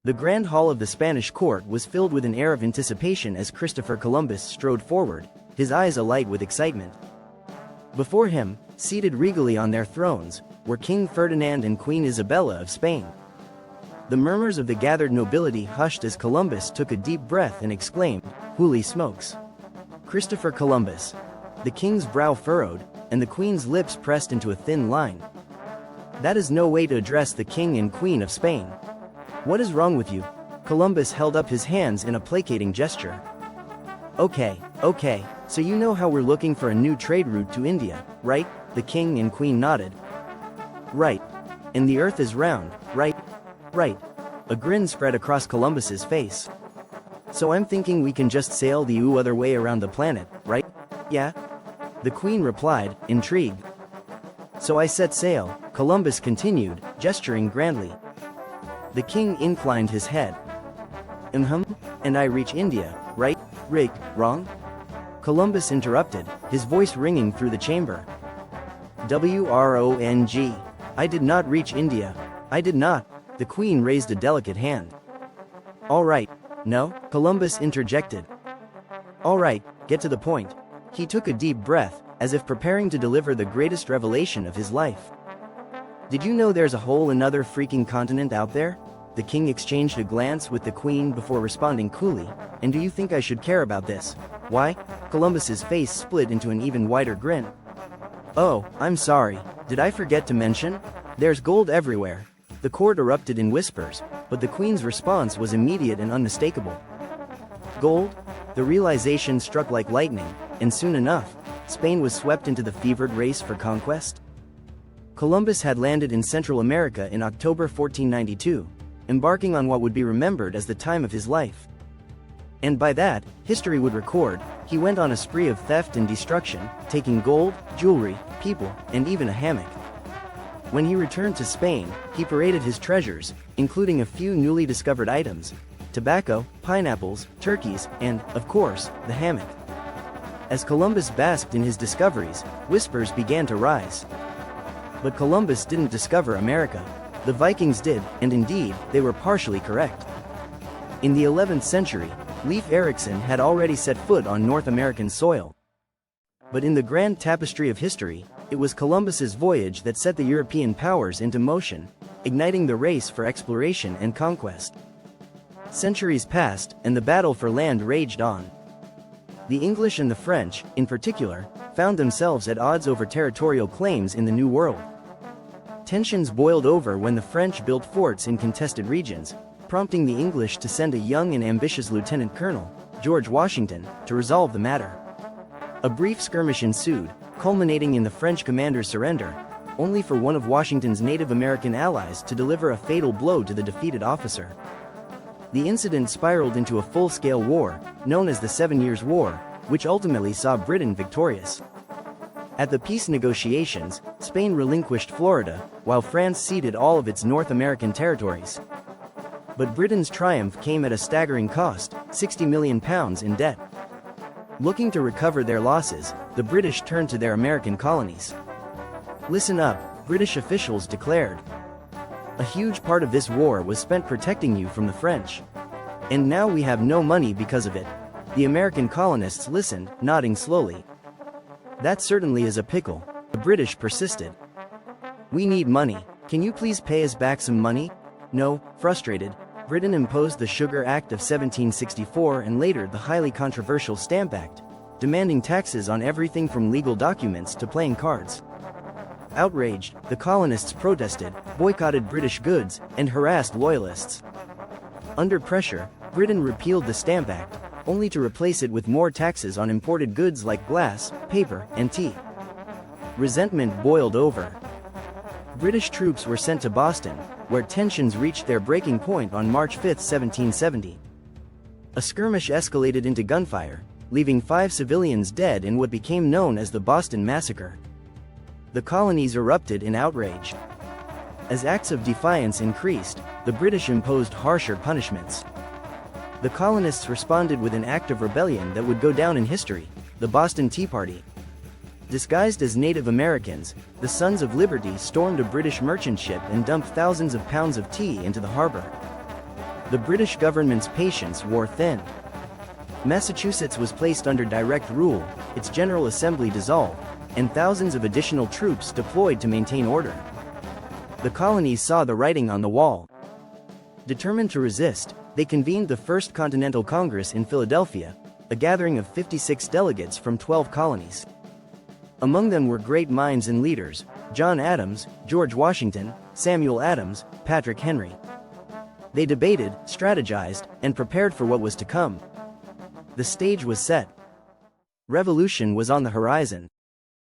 The grand hall of the Spanish court was filled with an air of anticipation as Christopher Columbus strode forward, his eyes alight with excitement. Before him, seated regally on their thrones, were King Ferdinand and Queen Isabella of Spain. The murmurs of the gathered nobility hushed as Columbus took a deep breath and exclaimed, "Holy smokes! Christopher Columbus!" The king's brow furrowed, and the queen's lips pressed into a thin line. "That is no way to address the king and queen of Spain. What is wrong with you?" Columbus held up his hands in a placating gesture. Okay, so you know how we're looking for a new trade route to India, right?" The king and queen nodded. "Right. And the earth is round, right?" "Right." A grin spread across Columbus's face. "So I'm thinking we can just sail the other way around the planet, right?" "Yeah?" The queen replied, intrigued. "So I set sail," Columbus continued, gesturing grandly. The king inclined his head. "And I reach India, right? Rig, wrong?" Columbus interrupted, his voice ringing through the chamber. "Wrong. I did not reach India. I did not." The queen raised a delicate hand. "All right." "No," Columbus interjected. "All right, get to the point." He took a deep breath, as if preparing to deliver the greatest revelation of his life. "Did you know there's a whole another freaking continent out there?" The king exchanged a glance with the queen before responding coolly, "And do you think I should care about this?" "Why?" Columbus's face split into an even wider grin. "Oh, I'm sorry, did I forget to mention? There's gold everywhere." The court erupted in whispers, but the queen's response was immediate and unmistakable. Gold? The realization struck like lightning, and soon enough, Spain was swept into the fevered race for conquest. Columbus had landed in Central America in October 1492, embarking on what would be remembered as the time of his life. And by that, history would record, he went on a spree of theft and destruction, taking gold, jewelry, people, and even a hammock. When he returned to Spain, he paraded his treasures, including a few newly discovered items: tobacco, pineapples, turkeys, and, of course, the hammock. As Columbus basked in his discoveries, whispers began to rise. But Columbus didn't discover America. The Vikings did, and indeed, they were partially correct. In the 11th century, Leif Erikson had already set foot on North American soil. But in the grand tapestry of history, it was Columbus's voyage that set the European powers into motion, igniting the race for exploration and conquest. Centuries passed, and the battle for land raged on. The English and the French, in particular, found themselves at odds over territorial claims in the New World. Tensions boiled over when the French built forts in contested regions, prompting the English to send a young and ambitious lieutenant colonel, George Washington, to resolve the matter. A brief skirmish ensued, culminating in the French commander's surrender, only for one of Washington's Native American allies to deliver a fatal blow to the defeated officer. The incident spiraled into a full-scale war, known as the 7 Years' War, which ultimately saw Britain victorious. At the peace negotiations, Spain relinquished Florida, while France ceded all of its North American territories. But Britain's triumph came at a staggering cost: £60 million in debt. Looking to recover their losses, the British turned to their American colonies. "Listen up," British officials declared. "A huge part of this war was spent protecting you from the French. And now we have no money because of it." The American colonists listened, nodding slowly. "That certainly is a pickle," the British persisted. "We need money. Can you please pay us back some money?" "No." Frustrated, Britain imposed the Sugar Act of 1764 and later the highly controversial Stamp Act, demanding taxes on everything from legal documents to playing cards. Outraged, the colonists protested, boycotted British goods, and harassed loyalists. Under pressure, Britain repealed the Stamp Act, only to replace it with more taxes on imported goods like glass, paper, and tea. Resentment boiled over. British troops were sent to Boston, where tensions reached their breaking point on March 5, 1770. A skirmish escalated into gunfire, leaving 5 civilians dead in what became known as the Boston Massacre. The colonies erupted in outrage. As acts of defiance increased, the British imposed harsher punishments. The colonists responded with an act of rebellion that would go down in history: the Boston Tea Party. Disguised as Native Americans, the Sons of Liberty stormed a British merchant ship and dumped thousands of pounds of tea into the harbor. The British government's patience wore thin. Massachusetts was placed under direct rule, its General Assembly dissolved, and thousands of additional troops deployed to maintain order. The colonies saw the writing on the wall. Determined to resist, they convened the First Continental Congress in Philadelphia, a gathering of 56 delegates from 12 colonies. Among them were great minds and leaders: John Adams, George Washington, Samuel Adams, Patrick Henry. They debated, strategized, and prepared for what was to come. The stage was set. Revolution was on the horizon.